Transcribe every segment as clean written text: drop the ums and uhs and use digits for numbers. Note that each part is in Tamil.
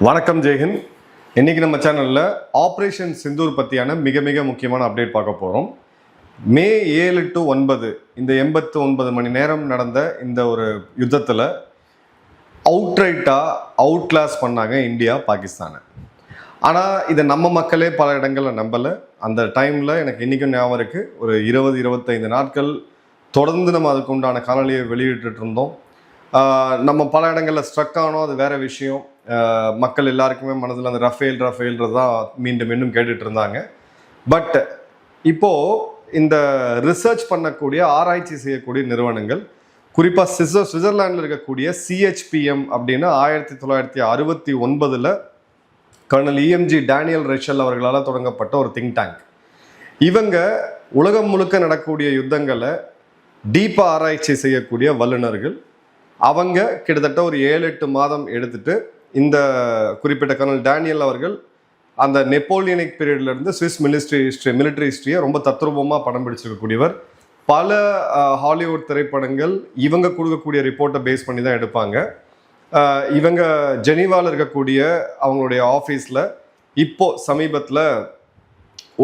வணக்கம் ஜெய்ஹிந்த். இன்னைக்கு நம்ம சேனலில் ஆப்ரேஷன் சிந்தூர் பற்றியான மிக மிக முக்கியமான அப்டேட் பார்க்க போகிறோம். மே 7 to 9 இந்த 89 மணி நேரம் நடந்த இந்த ஒரு யுத்தத்தில் அவுட்ரைட்டாக அவுட்கிளாஸ் பண்ணாங்க இந்தியா பாகிஸ்தானை. ஆனால் இதை நம்ம மக்களே பல இடங்களில் நம்பலை. அந்த டைமில் எனக்கு இன்றைக்கும் ஞாபகம் இருக்குது, ஒரு 20-25 நாட்கள் தொடர்ந்து நம்ம அதுக்கு உண்டான காணொலியை வெளியிட்டு இருந்தோம். நம்ம பல இடங்களில் ஸ்ட்ரக் ஆனோம், அது வேறு விஷயம். மக்கள் எல்லாருக்குமே மனதில் அந்த ரஃபேல்ன்றது தான் மீண்டும் மீண்டும் கேட்டுட்டு இருந்தாங்க. பட் இப்போது இந்த ரிசர்ச் பண்ணக்கூடிய ஆராய்ச்சி செய்யக்கூடிய நிறுவனங்கள், குறிப்பாக சுவிட்சர்லாண்டில் இருக்கக்கூடிய CHPM அப்படின்னு 1969 கர்னல் EMG டேனியல் ரெஷல் அவர்களால் தொடங்கப்பட்ட ஒரு திங்க் டேங்க். இவங்க உலகம் முழுக்க நடக்கக்கூடிய யுத்தங்களை டீப்பாக ஆராய்ச்சி செய்யக்கூடிய வல்லுநர்கள். அவங்க கிட்டத்தட்ட ஒரு 7-8 மாதம் எடுத்துட்டு இந்த குறிப்பிட்ட கர்னல் டேனியல் அவர்கள் அந்த நெப்போலியனிக் பீரியட்லேருந்து ஸ்விஸ் மிலிட்ரி ஹிஸ்ட்ரியை ரொம்ப தத்ரூபமாக படம் பிடிச்சிருக்கக்கூடியவர். பல ஹாலிவுட் திரைப்படங்கள் இவங்க கொடுக்கக்கூடிய ரிப்போர்ட்டை பேஸ் பண்ணி தான் எடுப்பாங்க. இவங்க ஜெனீவாவில் இருக்கக்கூடிய அவங்களுடைய ஆஃபீஸில் இப்போது சமீபத்தில்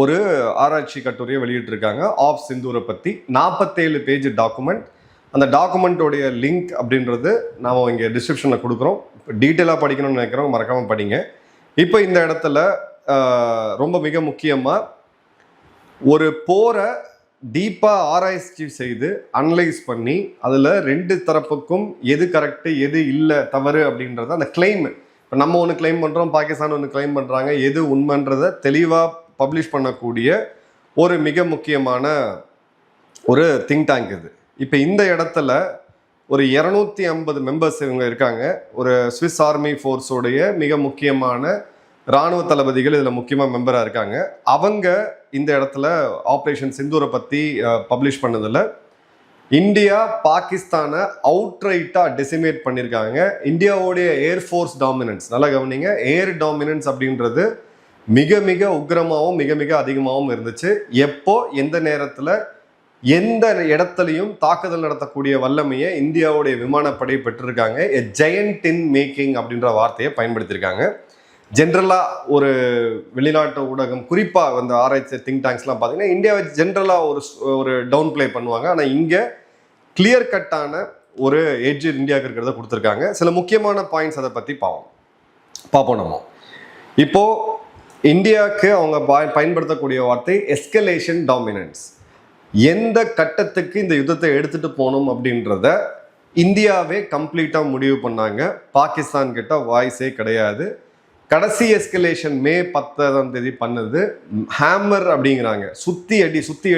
ஒரு ஆராய்ச்சி கட்டுரையை வெளியிட்டிருக்காங்க ஆஃப் சிந்தூரை பற்றி. 47 பேஜ் டாக்குமெண்ட். அந்த டாக்குமெண்ட்டோடைய லிங்க் அப்படின்றது நாம் இங்கே டிஸ்கிரிப்ஷனில் கொடுக்குறோம். டீட்டெயிலாக படிக்கணும்னு நினைக்கிறோம், மறக்காமல் படிங்க. இப்போ இந்த இடத்துல ரொம்ப மிக முக்கியமாக ஒரு போரை டீப்பாக ஆராய்ச்சி செய்து அனலைஸ் பண்ணி அதில் 2 தரப்புக்கும் எது கரெக்டு எது இல்லை தவறு அப்படின்றத அந்த கிளைம், இப்போ நம்ம ஒன்று கிளைம் பண்ணுறோம், பாகிஸ்தான் ஒன்று கிளைம் பண்ணுறாங்க, எது உண்மைன்றதை தெளிவாக பப்ளிஷ் பண்ணக்கூடிய ஒரு மிக முக்கியமான ஒரு திங்க் டேங்க் இது. இப்போ இந்த இடத்துல ஒரு 250 மெம்பர்ஸ் இவங்க இருக்காங்க. ஒரு ஸ்விஸ் ஆர்மி ஃபோர்ஸோடைய மிக முக்கியமான இராணுவ தளபதிகள் இதில் முக்கியமாக மெம்பராக இருக்காங்க. அவங்க இந்த இடத்துல ஆப்ரேஷன் சிந்தூரை பற்றி பப்ளிஷ் பண்ணதில் இந்தியா பாகிஸ்தானை அவுட்ரைட்டாக டெசிமேட் பண்ணியிருக்காங்க. இந்தியாவுடைய ஏர்ஃபோர்ஸ் டாமினன்ஸ், நல்லா கவனிங்க, ஏர் டாமினன்ஸ் அப்படின்றது மிக மிக உக்கிரமாகவும் மிக மிக அதிகமாகவும் இருந்துச்சு. எப்போ எந்த நேரத்தில் எந்த இடத்துலையும் தாக்குதல் நடத்தக்கூடிய வல்லமையை இந்தியாவுடைய விமானப்படை பெற்றிருக்காங்க. எ ஜெயண்ட் இன் மேக்கிங் அப்படின்ற வார்த்தையை பயன்படுத்தியிருக்காங்க. ஜென்ரலாக ஒரு வெளிநாட்டு ஊடகம், குறிப்பாக அந்த ஆராய்ச்சி திங்க் டேங்க்ஸ்லாம் பார்த்தீங்கன்னா இந்தியாவை ஜென்ரலாக ஒரு டவுன் பிளே பண்ணுவாங்க. ஆனால் இங்கே கிளியர் கட்டான ஒரு எட்ஜ் இந்தியாவுக்கு இருக்கிறத கொடுத்துருக்காங்க. சில முக்கியமான பாயிண்ட்ஸ் அதை பற்றி பார்ப்போம் நம்ம. இப்போது இந்தியாவுக்கு அவங்க பயன்படுத்தக்கூடிய வார்த்தை எஸ்கலேஷன் டாமினன்ஸ். எந்த கட்டத்துக்கு இந்த யுத்தத்தை எடுத்துகிட்டு போகணும் அப்படின்றத இந்தியாவே கம்ப்ளீட்டாக முடிவு பண்ணாங்க. பாகிஸ்தான் கிட்ட வாய்ஸே கிடையாது. கடைசி எஸ்கலேஷன் மே 10 பண்ணது ஹேமர் அப்படிங்கிறாங்க. சுற்றி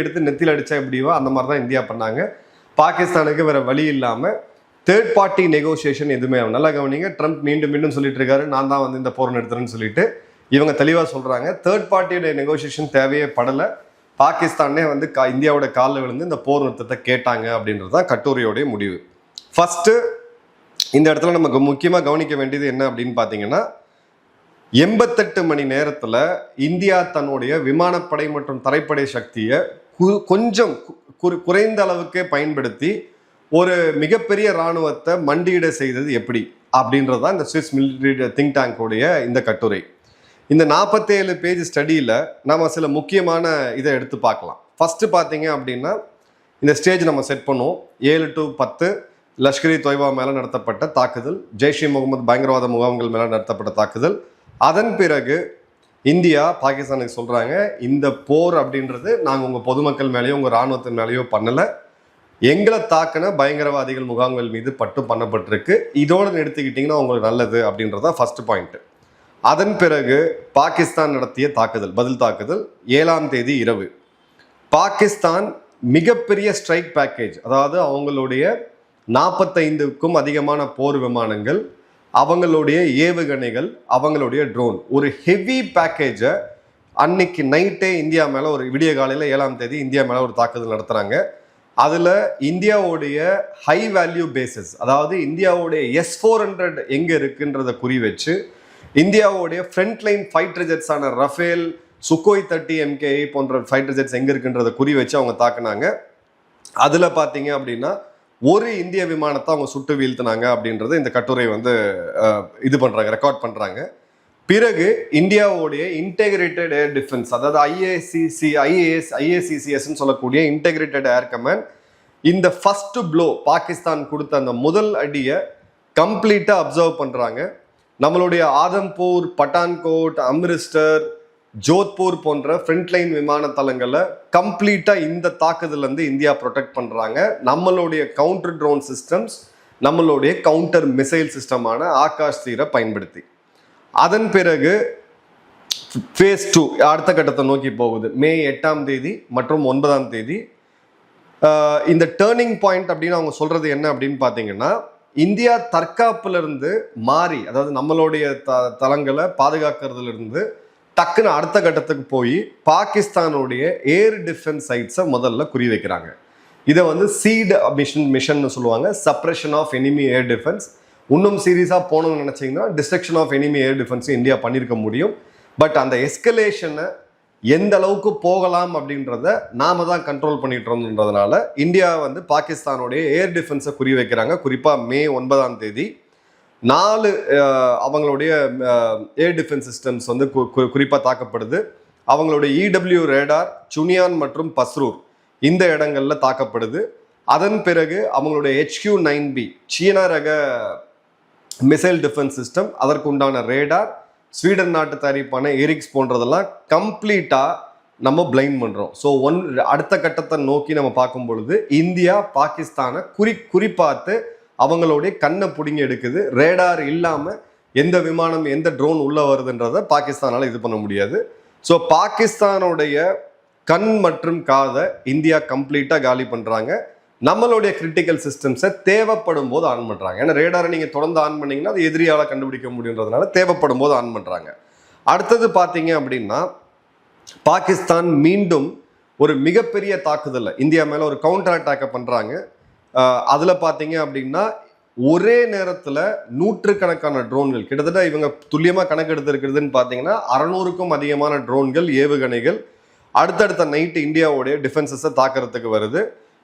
எடுத்து நெத்தியில் அடித்தா எப்படிவோ அந்த மாதிரி தான் இந்தியா பண்ணாங்க. பாகிஸ்தானுக்கு வேறு வழி இல்லாமல் தேர்ட் பார்ட்டி நெகோசியேஷன் எதுவுமே. நல்லா கவனிங்க, ட்ரம்ப் மீண்டும் மீண்டும் சொல்லிட்டு இருக்காரு, நான் தான் இந்த போர் நிறுத்துறேன்னு சொல்லிட்டு. இவங்க தெளிவாக சொல்கிறாங்க, தேர்ட் பார்ட்டியோட நெகோசியேஷன் தேவையே படலை. பாகிஸ்தானே இந்தியாவோட காலில் விழுந்து இந்த போர் நிறுத்தத்தை கேட்டாங்க அப்படின்றது தான் கட்டுரையோடைய முடிவு. ஃபஸ்ட்டு இந்த இடத்துல நமக்கு முக்கியமாக கவனிக்க வேண்டியது என்ன அப்படின்னு பார்த்தீங்கன்னா, 88 மணி நேரத்தில் இந்தியா தன்னுடைய விமானப்படை மற்றும் தரைப்படை சக்தியை கொஞ்சம் குறைந்த அளவுக்கே பயன்படுத்தி ஒரு மிகப்பெரிய இராணுவத்தை மண்டியிட செய்தது எப்படி அப்படின்றது தான் இந்த ஸ்விஸ் மிலிட்ரி திங்க் டேங்கோடைய இந்த கட்டுரை. இந்த 47 பேஜ் ஸ்டடியில் நம்ம சில முக்கியமான இதை எடுத்து பார்க்கலாம். ஃபஸ்ட்டு பார்த்தீங்க அப்படின்னா இந்த ஸ்டேஜ் நம்ம செட் பண்ணுவோம். 7 to 10 லஷ்கர்-இ தொய்பா மேலே நடத்தப்பட்ட தாக்குதல், ஜெய்ஷ்-இ-முகமது பயங்கரவாத முகாம்கள் மேலே நடத்தப்பட்ட தாக்குதல். அதன் பிறகு இந்தியா பாகிஸ்தானுக்கு சொல்கிறாங்க, இந்த போர் அப்படின்றது நாங்கள் உங்கள் பொதுமக்கள் மேலேயோ உங்கள் இராணுவத்தின் மேலேயோ பண்ணலை, எங்களை தாக்கின பயங்கரவாதிகள் முகாம்கள் மீது பண்ணப்பட்டிருக்கு, இதோடு நிறுத்திக்கிட்டிங்கன்னா உங்களுக்கு நல்லது அப்படின்றதான் ஃபஸ்ட்டு பாயிண்ட்டு. அதன் பிறகு பாகிஸ்தான் நடத்திய தாக்குதல், பதில் தாக்குதல் 7ஆம் தேதி இரவு. பாகிஸ்தான் மிகப்பெரிய ஸ்ட்ரைக் பேக்கேஜ், அதாவது அவங்களுடைய 45க்கும் அதிகமான போர் விமானங்கள், அவங்களுடைய ஏவுகணைகள், அவங்களுடைய ட்ரோன், ஒரு ஹெவி பேக்கேஜை அன்னைக்கு நைட்டே இந்தியா மேலே ஒரு விடிய காலையில் 7ஆம் தேதி இந்தியா மேலே ஒரு தாக்குதல் நடத்துகிறாங்க. அதில் இந்தியாவுடைய ஹை வேல்யூ பேசஸ், அதாவது இந்தியாவுடைய S-400 எங்கே இருக்குன்றதை குறி வச்சு இந்தியாவுடைய ஃப்ரண்ட் லைன் ஃபைட்டர் ஜெட்ஸான ரஃபேல், சுக்கோய் 30 MKI போன்ற ஃபைட்டர் ஜெட்ஸ் எங்கே இருக்குன்றதை குறி வச்சு அவங்க தாக்குனாங்க. அதில் பார்த்தீங்க அப்படின்னா ஒரு இந்திய விமானத்தை அவங்க சுட்டு வீழ்த்தினாங்க அப்படின்றத இந்த கட்டுரை இது பண்ணுறாங்க, ரெக்கார்ட் பண்ணுறாங்க. பிறகு இந்தியாவுடைய இன்டெகிரேட்டட் ஏர் டிஃபென்ஸ், அதாவது ஐஏசிசிஎஸ் சொல்லக்கூடிய இன்டெகிரேட்டட் ஏர் கமாண்ட், இந்த ஃபர்ஸ்ட் ப்ளோ பாகிஸ்தான் கொடுத்த அந்த முதல் அடியை கம்ப்ளீட்டாக அப்சர்வ் பண்ணுறாங்க. நம்மளுடைய ஆதம்பூர், பட்டான்கோட், அம்ரிஸ்டர், ஜோத்பூர் போன்ற ஃப்ரண்ட்லைன் விமான தளங்களை கம்ப்ளீட்டாக இந்த தாக்குதலேருந்து இந்தியா ப்ரொடெக்ட் பண்ணுறாங்க. நம்மளுடைய கவுண்டர் ட்ரோன் சிஸ்டம்ஸ், நம்மளுடைய கவுண்டர் மிசைல் சிஸ்டமான ஆகாஷ் தீரை பயன்படுத்தி. அதன் பிறகு ஃபேஸ் 2 அடுத்த கட்டத்தை நோக்கி போகுது. மே 8ஆம் தேதி மற்றும் 9ஆம் தேதி இந்த டேர்னிங் பாயிண்ட் அப்படின்னு அவங்க சொல்றது என்ன அப்படின்னு பார்த்தீங்கன்னா, இந்தியா தற்காப்புலேருந்து மாறி, அதாவது நம்மளுடைய தளங்களை பாதுகாக்கிறதுல இருந்து டக்குன்னு அடுத்த கட்டத்துக்கு போய் பாகிஸ்தானுடைய ஏர் டிஃபென்ஸ் சைட்ஸை முதல்ல குறி வைக்கிறாங்க. இதை வந்து சீட் மிஷன் சொல்லுவாங்க, suppression of enemy air defence. இன்னும் சீரியஸாக போகணும்னு நினச்சிங்கன்னா டிஸ்ட்ரக்ஷன் ஆஃப் எனிமி ஏர் டிஃபென்ஸும் இந்தியா பண்ணியிருக்க முடியும். பட் அந்த எஸ்கலேஷனை எந்த அளவுக்கு போகலாம் அப்படின்றத நாம தான் கண்ட்ரோல் பண்ணிட்டு இருந்தோன்றதுனால இந்தியா வந்து பாகிஸ்தானுடைய ஏர் டிஃபென்ஸை குறி வைக்கிறாங்க. குறிப்பாக மே 9ஆம் தேதி 4 அவங்களுடைய ஏர் டிஃபென்ஸ் சிஸ்டம்ஸ் வந்து குறிப்பாக தாக்கப்படுது. அவங்களுடைய இடபிள்யூ ரேடார், சுனியான் மற்றும் பஸ்ரூர் இந்த இடங்கள்ல தாக்கப்படுது. அதன் பிறகு அவங்களுடைய HQ-9B சீன ரக மிசைல் டிஃபென்ஸ் சிஸ்டம், அதற்கு உண்டான ரேடார், ஸ்வீடன் நாட்டு தயாரிப்பான எரிக்ஸ் போன்றதெல்லாம் கம்ப்ளீட்டாக நம்ம பிளைண்ட் பண்ணுறோம். ஸோ அடுத்த கட்டத்தை நோக்கி நம்ம பார்க்கும் பொழுது இந்தியா பாகிஸ்தானை குறிப்பாத்து அவங்களுடைய கண்ணை பிடுங்கி எடுக்குது. ரேடார் இல்லாமல் எந்த விமானம் எந்த ட்ரோன் உள்ளே வருதுன்றதை பாகிஸ்தானால் இது பண்ண முடியாது. ஸோ பாகிஸ்தானுடைய கண் மற்றும் காதை இந்தியா கம்ப்ளீட்டாக காலி பண்ணுறாங்க. நம்மளுடைய கிரிட்டிக்கல் சிஸ்டம்ஸை தேவைப்படும் போது ஆன் பண்ணுறாங்க. ஏன்னா ரேடாரை நீங்கள் தொடர்ந்து ஆன் பண்ணிங்கன்னா அது எதிரியால் கண்டுபிடிக்க முடியுன்றதுனால தேவைப்படும் போது ஆன் பண்ணுறாங்க. அடுத்தது பார்த்தீங்க அப்படின்னா, பாகிஸ்தான் மீண்டும் ஒரு மிகப்பெரிய தாக்குதலை இந்தியா மேலே ஒரு கவுண்டர் அட்டாக்கை பண்ணுறாங்க. அதில் பார்த்தீங்க அப்படின்னா ஒரே நேரத்தில் 100கணக்கான ட்ரோன்கள், கிட்டத்தட்ட இவங்க துல்லியமாக கணக்கெடுத்து இருக்கிறதுன்னு பார்த்தீங்கன்னா 600க்கும் அதிகமான ட்ரோன்கள், ஏவுகணைகள் அடுத்தடுத்த நைட்டு இந்தியாவுடைய டிஃபென்சஸை தாக்கிறதுக்கு வருது.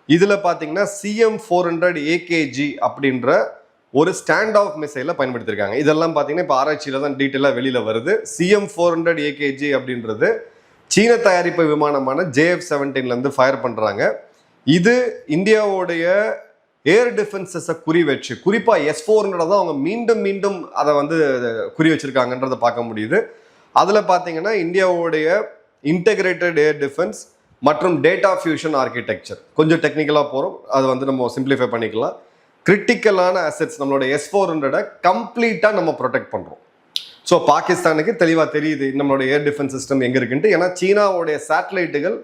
இதில் பார்த்தீங்கன்னா CM-400 AKG அப்படின்ற ஒரு ஸ்டாண்ட் ஆஃப் மிசைலை பயன்படுத்தியிருக்காங்க. இதெல்லாம் பார்த்தீங்கன்னா இப்போ ஆராய்ச்சியில் தான் டீட்டெயிலாக வெளியில் வருது. CM-400 AKG அப்படின்றது சீன தயாரிப்பு விமானமான JF-17 ஃபயர் பண்ணுறாங்க. இது இந்தியாவுடைய ஏர் டிஃபென்சஸை குறி வச்சு, குறிப்பாக S-400 தான் அவங்க மீண்டும் மீண்டும் அதை வந்து குறி வச்சிருக்காங்கன்றதை பார்க்க முடியுது. அதில் பார்த்தீங்கன்னா இந்தியாவுடைய இன்டெகிரேட்டட் ஏர் டிஃபென்ஸ் மற்றும் டேட்டா ஃபியூஷன் ஆர்கிடெக்சர், கொஞ்சம் டெக்னிக்கலாக போகிறோம், அதை வந்து நம்ம சிம்பிளிஃபை பண்ணிக்கலாம். கிரிட்டிக்கலான அசெட்ஸ் நம்மளோட S-400 கம்ப்ளீட்டாக நம்ம ப்ரொடெக்ட் பண்ணுறோம். ஸோ பாகிஸ்தானுக்கு தெளிவாக தெரியுது நம்மளோட ஏர் டிஃபென்ஸ் சிஸ்டம் எங்கே இருக்குன்ட்டு. ஏன்னா சீனாவுடைய சேட்டலைட்டுகள்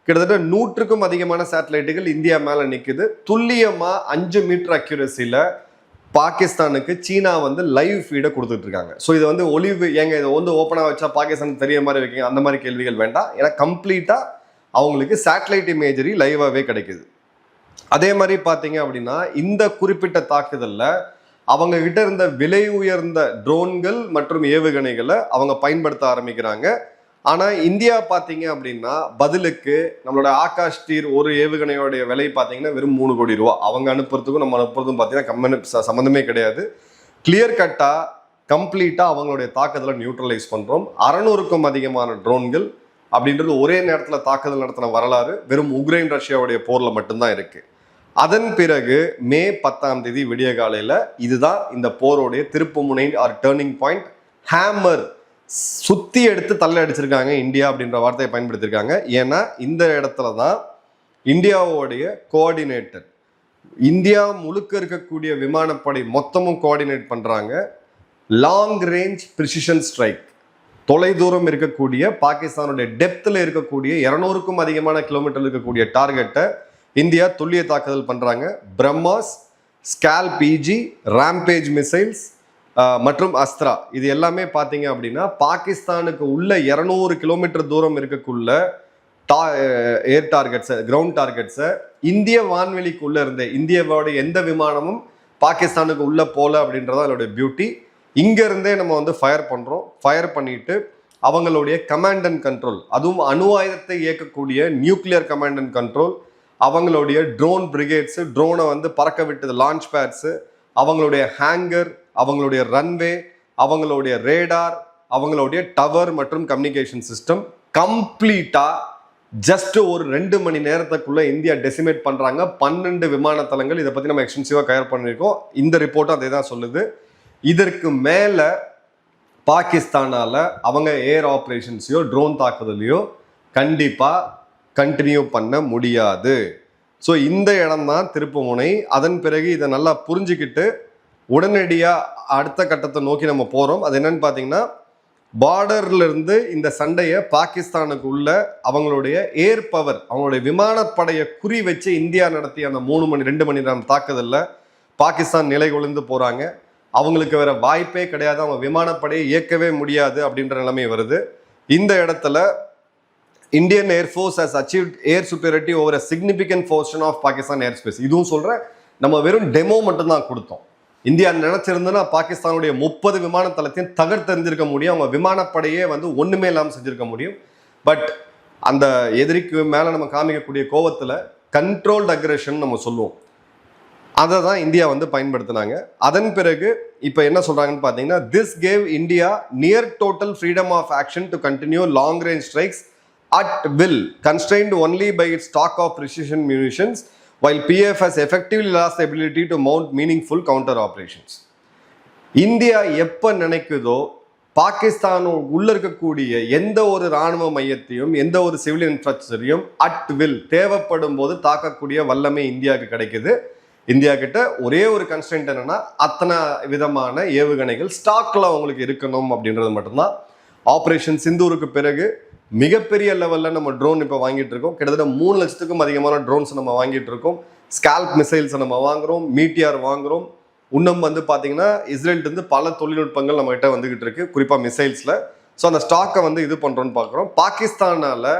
கிட்டத்தட்ட 100க்கும் அதிகமான சேட்டலைட்டுகள் இந்தியா மேலே நிற்குது. துல்லியமாக 5 மீட்டர் அக்யூரஸியில் பாகிஸ்தானுக்கு சீனா வந்து லைவ் ஃபீடை கொடுத்துட்டு இருக்காங்க. ஸோ இது வந்து ஒளிவு ஏங்க இதை வந்து ஓப்பனாக வச்சா பாகிஸ்தானுக்கு தெரிய மாதிரி வைக்கிங்க, அந்த மாதிரி கேள்விகள் வேண்டாம். ஏன்னா கம்ப்ளீட்டாக அவங்களுக்கு சேட்டலைட் இமேஜரி லைவாகவே கிடைக்குது. அதே மாதிரி பார்த்தீங்க அப்படின்னா இந்த குறிப்பிட்ட தாக்குதலில் அவங்க கிட்ட இருந்த விலை உயர்ந்த ட்ரோன்கள் மற்றும் ஏவுகணைகளை அவங்க பயன்படுத்த ஆரம்பிக்கிறாங்க. ஆனால் இந்தியா பார்த்தீங்க அப்படின்னா பதிலுக்கு நம்மளோட ஆகாஷ் தீர் ஒரு ஏவுகணையோடைய விலை பார்த்தீங்கன்னா வெறும் 3 கோடி ரூபா. அவங்க அனுப்புறதுக்கும் நம்ம அனுப்புறதுக்கும் பார்த்தீங்கன்னா சம்மந்தமே கிடையாது. கிளியர் கட்டாக கம்ப்ளீட்டாக அவங்களுடைய தாக்குதலை நியூட்ரலைஸ் பண்ணுறோம். 600க்கும் அதிகமான ட்ரோன்கள் அப்படின்றது ஒரே நேரத்தில் தாக்குதல் நடத்தின வரலாறு வெறும் உக்ரைன் ரஷ்யாவுடைய போரில் மட்டும்தான் இருக்குது. அதன் பிறகு மே 10ஆம் தேதி விடிய காலையில் இதுதான் இந்த போருடைய திருப்பு முனை ஆர் டேர்னிங் பாயிண்ட். ஹேமர் சுத்தி எடுத்து தள்ள அடிச்சிருக்காங்க இந்தியா அப்படின்ற வார்த்தையை பயன்படுத்தியிருக்காங்க. ஏன்னா இந்த இடத்துல தான் இந்தியாவுடைய கோஆர்டினேட்டர், இந்தியா முழுக்க இருக்கக்கூடிய விமானப்படை மொத்தமும் கோஆர்டினேட் பண்ணுறாங்க. லாங் ரேஞ்ச் ப்ரிசிஷன் ஸ்ட்ரைக், தொலைதூரம் இருக்கக்கூடிய பாகிஸ்தானுடைய டெப்த்தில் இருக்கக்கூடிய 200க்கும் அதிகமான கிலோமீட்டர் இருக்கக்கூடிய டார்கெட்டை இந்தியா துல்லிய தாக்குதல் பண்ணுறாங்க. பிரம்மாஸ், ஸ்கால் பிஜி, ராம்பேஜ் மிசைல்ஸ் மற்றும் அஸ்த்ரா, இது எல்லாமே பார்த்தீங்க அப்படின்னா பாகிஸ்தானுக்கு உள்ள 200 கிலோமீட்டர் தூரம் இருக்கக்குள்ள ஏர் டார்கெட்ஸை, கிரவுண்ட் டார்கெட்ஸை இந்திய வான்வெளிக்குள்ளே இருந்தே இந்தியாவோட எந்த விமானமும் பாகிஸ்தானுக்கு உள்ளே போகல அப்படின்றத அதோடைய பியூட்டி. இங்கேருந்தே நம்ம வந்து ஃபயர் பண்ணுறோம். ஃபயர் பண்ணிட்டு அவங்களுடைய கமாண்ட் அண்ட் கண்ட்ரோல், அதுவும் அணு ஆயுதத்தை இயக்கக்கூடிய நியூக்ளியர் கமாண்ட் அண்ட் கண்ட்ரோல், அவங்களுடைய ட்ரோன் பிரிகேட்ஸு, ட்ரோனை வந்து பறக்க விட்டது லான்ச் பேட்ஸு, அவங்களுடைய ஹேங்கர், அவங்களுடைய ரன்வே, அவங்களுடைய ரேடார், அவங்களுடைய டவர் மற்றும் கம்யூனிகேஷன் சிஸ்டம் கம்ப்ளீட்டா ஜஸ்ட் ஒரு 2 மணி நேரத்துக்குள்ள இந்தியா டெசிமேட் பண்றாங்க. 12 விமான தளங்கள். இதை பத்தி நம்ம எக்ஸ்டென்சிவா கவர் பண்ணியிருக்கோம். இந்த ரிப்போர்ட்டும் அதே தான் சொல்லுது. இதற்கு மேல பாகிஸ்தானால அவங்க ஏர் ஆப்ரேஷன்ஸையோ ட்ரோன் தாக்குதலையோ கண்டிப்பா கண்டினியூ பண்ண முடியாது. ஸோ இந்த இடம் தான் திருப்புமுனை. அதன் பிறகு இதை நல்லா புரிஞ்சுக்கிட்டு உடனடியாக அடுத்த கட்டத்தை நோக்கி நம்ம போகிறோம். அது என்னன்னு பார்த்தீங்கன்னா, பார்டர்ல இருந்து இந்த சண்டையை பாகிஸ்தானுக்கு உள்ள அவங்களுடைய ஏர் பவர், அவங்களுடைய விமானப்படையை குறி வச்சு இந்தியா நடத்திய அந்த 2 மணி நேரம் தாக்குதல்ல பாகிஸ்தான் நிலை கொழுந்து போறாங்க. அவங்களுக்கு வேற வாய்ப்பே கிடையாது, அவங்க விமானப்படையை இயக்கவே முடியாது அப்படின்ற நிலைமை வருது. இந்த இடத்துல Indian air force has achieved air superiority over a significant portion of Pakistan airspace. இதுவும் சொல்றேன், நம்ம வெறும் டெமோ மட்டும் தான் கொடுத்தோம். இந்தியா நினைச்சிருந்தா பாகிஸ்தானுடைய 30 விமான தளத்தையும் தகர்த்தெறிஞ்சிருக்க முடியும். அவங்க விமானப்படையே ஒண்ணுமே இல்லாமல் செஞ்சிருக்க முடியும். பட் அந்த எதிரிக்கு மேல நம்ம காமிக்கக்கூடிய கோவத்துல கண்ட்ரோல்டு அக்ரெஷன் நம்ம சொல்லுவோம், அதை தான் இந்தியா பயன்படுத்தினாங்க. அதன் பிறகு இப்போ என்ன சொல்றாங்கன்னு பார்த்தீங்கன்னா, this gave India near total freedom of action to continue long range strikes at will, constrained only by its stock of precision munitions, while PF has effectively lost the ability to mount meaningful counter operations. India எப்ப நினைக்குதோ பாகிஸ்தான் உள்ள இருக்கக்கூடிய எந்த ஒரு ராணுவ மையத்தையும் எந்த ஒரு சிவில் இன்ஃப்ராஸ்ட்ரக்சரையும் அட் வில் தேவைப்படும் போது தாக்கக்கூடிய வல்லமை இந்தியாவுக்கு கிடைக்குது. இந்தியா கிட்ட ஒரே ஒரு கன்ஸ்டன்ட் என்னன்னா, அத்தனை விதமான ஏவுகணைகள் ஸ்டாக்ல அவங்களுக்கு இருக்கணும் அப்படின்றது மட்டும்தான். ஆபரேஷன் சிந்தூருக்கு பிறகு மிகப்பெரிய லெவலில் நம்ம ட்ரோன் இப்போ வாங்கிட்டு இருக்கோம். கிட்டத்தட்ட 3 லட்சத்துக்கும் அதிகமான ட்ரோன்ஸ் நம்ம வாங்கிட்டு இருக்கோம். ஸ்கால்ப் மிசைல்ஸ் நம்ம வாங்குறோம், மீட்டியார் வாங்குறோம். இன்னும் பார்த்தீங்கன்னா இஸ்ரேல்ட்டு பல தொழில்நுட்பங்கள் நம்ம கிட்ட வந்துகிட்டு இருக்கு, குறிப்பாக மிசைல்ஸில். ஸோ அந்த ஸ்டாக்கை இது பண்ணுறோன்னு பார்க்குறோம். பாகிஸ்தானால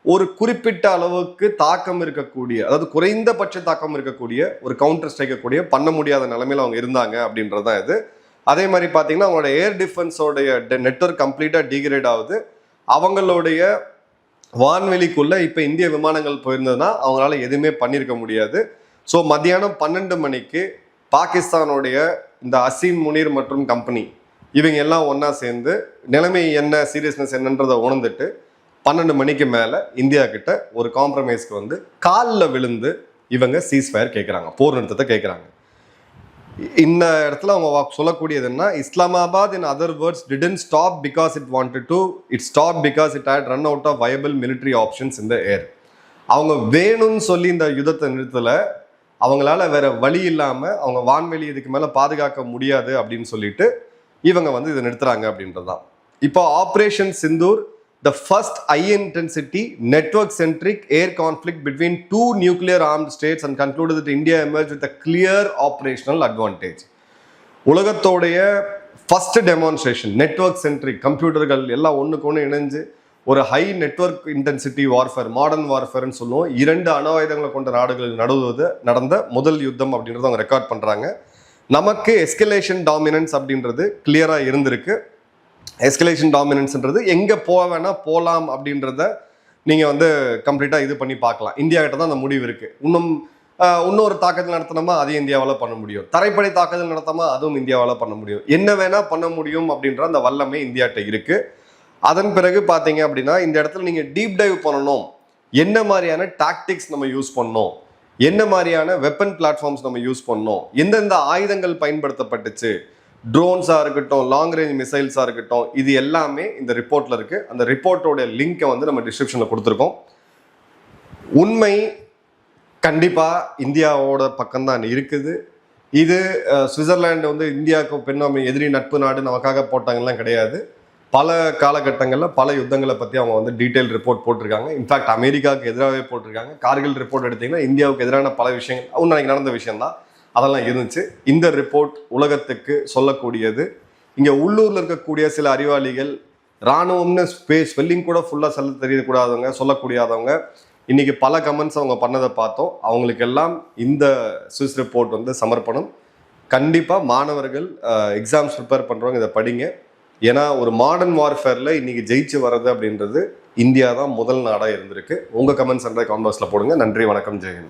ஒரு குறிப்பிட்ட அளவுக்கு தாக்கம் இருக்கக்கூடிய, அதாவது குறைந்தபட்ச தாக்கம் இருக்கக்கூடிய ஒரு கவுண்டர் ஸ்ட்ரைக்கக்கூடிய பண்ண முடியாத நிலைமையில் அவங்க இருந்தாங்க அப்படின்றது தான் இது. அதே மாதிரி பார்த்தீங்கன்னா அவங்களோட ஏர் டிஃபென்ஸோடைய நெட்வொர்க் கம்ப்ளீட்டாக டிகிரேட் ஆகுது. அவங்களுடைய வான்வெளிக்குள்ள இப்போ இந்திய விமானங்கள் போயிருந்ததுன்னா அவங்களால எதுவுமே பண்ணியிருக்க முடியாது. ஸோ மத்தியானம் 12 மணிக்கு பாகிஸ்தானுடைய இந்த அசீம் முனீர் மற்றும் கம்பெனி இவங்க எல்லாம் ஒன்றா சேர்ந்து நிலைமை என்ன, சீரியஸ்னஸ் என்னன்றதை உணர்ந்துட்டு 12 மணிக்கு மேலே இந்தியா கிட்ட ஒரு காம்ப்ரமைஸ்க்கு காலில் விழுந்து இவங்க சீஸ்ஃபயர் கேட்குறாங்க, போர் நிறுத்தத்தை கேட்குறாங்க. இந்த இடத்துல அவங்க சொல்லக்கூடியது என்ன, Islamabad in other words didn't stop because it wanted to, it stop because it had run out of viable military options in the air. அவங்க வேணும்னு சொல்லி இந்த யுத்தத்தை நிறுத்தல, அவங்களால வேற வழி இல்லாம அவங்க வான்வெளி இதுக்கு மேல பாதுகாக்க முடியாது அப்படின்னு சொல்லிட்டு இவங்க இதை நிறுத்துறாங்க அப்படின்றதுதான். இப்போ operation Sindoor, the first high-intensity, network-centric air conflict between 2 nuclear-armed states, and concluded that India emerged with a clear operational advantage. உலகத்தோடைய ஃபர்ஸ்ட் டெமான்ஸ்ட்ரேஷன், நெட்வொர்க்-சென்ட்ரிக், கம்ப்யூட்டர்கள் எல்லாம் ஒன்றுக்கு ஒன்று இணைஞ்சு ஒரு high network intensity warfare, modern வார்ஃபேர்னு சொல்லுவோம், 2 அணு ஆயுதங்களை கொண்ட நாடுகள் நடந்த முதல் யுத்தம் அப்படின்றத அவங்க ரெக்கார்ட் பண்ணுறாங்க. நமக்கு எஸ்கலேஷன் டாமினன்ஸ் அப்படின்றது கிளியராக இருந்திருக்கு. எஸ்கலேஷன் டாமினன்ஸ்ன்றது எங்கே போவேன்னா போகலாம் அப்படின்றத நீங்கள் கம்ப்ளீட்டாக இது பண்ணி பார்க்கலாம். இந்தியா கிட்ட தான் அந்த முடிவு இருக்குது. இன்னொரு தாக்குதல் நடத்தினோமா அதையும் இந்தியாவால் பண்ண முடியும், தரைப்படை தாக்குதல் நடத்தாமா அதுவும் இந்தியாவால் பண்ண முடியும், என்ன வேணால் பண்ண முடியும் அப்படின்ற அந்த வல்லமை இந்தியாட்ட இருக்குது. அதன் பிறகு பார்த்தீங்க அப்படின்னா இந்த இடத்துல நீங்கள் டீப் டைவ் பண்ணணும், என்ன மாதிரியான டாக்டிக்ஸ் நம்ம யூஸ் பண்ணோம், என்ன மாதிரியான வெப்பன் பிளாட்ஃபார்ம்ஸ் நம்ம யூஸ் பண்ணோம், எந்தெந்த ஆயுதங்கள் பயன்படுத்தப்பட்டுச்சு, ட்ரோன்ஸாக இருக்கட்டும், லாங் ரேஞ்ச் மிசைல்ஸாக இருக்கட்டும், இது எல்லாமே இந்த ரிப்போர்ட்டில் இருக்குது. அந்த ரிப்போர்ட்டோட லிங்கை நம்ம டிஸ்கிரிப்ஷனில் கொடுத்துருக்கோம். உண்மை கண்டிப்பாக இந்தியாவோட பக்கம்தான் இருக்குது. இது சுவிட்சர்லாண்டு இந்தியாவுக்கு பெண்ணாமை எதிரி நட்பு நாடு நமக்காக போட்டாங்கலாம் கிடையாது. பல காலகட்டங்களில் பல யுத்தங்களை பற்றி அவங்க டீட்டெயில் ரிப்போர்ட் போட்டிருக்காங்க. இன்ஃபேக்ட் அமெரிக்காவுக்கு எதிராகவே போட்டிருக்காங்க. கார்கில் ரிப்போர்ட் எடுத்திங்கன்னா இந்தியாவுக்கு எதிரான பல விஷயங்கள் இன்னைக்கு நடந்த விஷயம்தான், அதெல்லாம் இருந்துச்சு. இந்த ரிப்போர்ட் உலகத்துக்கு சொல்லக்கூடியது. இங்கே உள்ளூரில் இருக்கக்கூடிய சில அறிவாளிகள் இராணுவம்னு ஸ்பெல்லிங் கூட ஃபுல்லாக தெரியக்கூடாதவங்க, சொல்லக்கூடியாதவங்க, இன்னைக்கு பல கமெண்ட்ஸ் அவங்க பண்ணதை பார்த்தோம். அவங்களுக்கு எல்லாம் இந்த சுவிஸ் ரிப்போர்ட் சமர்ப்பணம். கண்டிப்பாக மாணவர்கள் எக்ஸாம்ஸ் ப்ரிப்பேர் பண்ணுறவங்க இதை படிங்க. ஏன்னா ஒரு மாடர்ன் வார்ஃபேரில் இன்னைக்கு ஜெயிச்சு வர்றது அப்படின்றது இந்தியா தான் முதல் நாடாக இருந்திருக்கு. உங்கள் கமெண்ட்ஸ் கமெண்ட் பாக்ஸில் போடுங்க. நன்றி, வணக்கம், ஜெயஹிந்த்.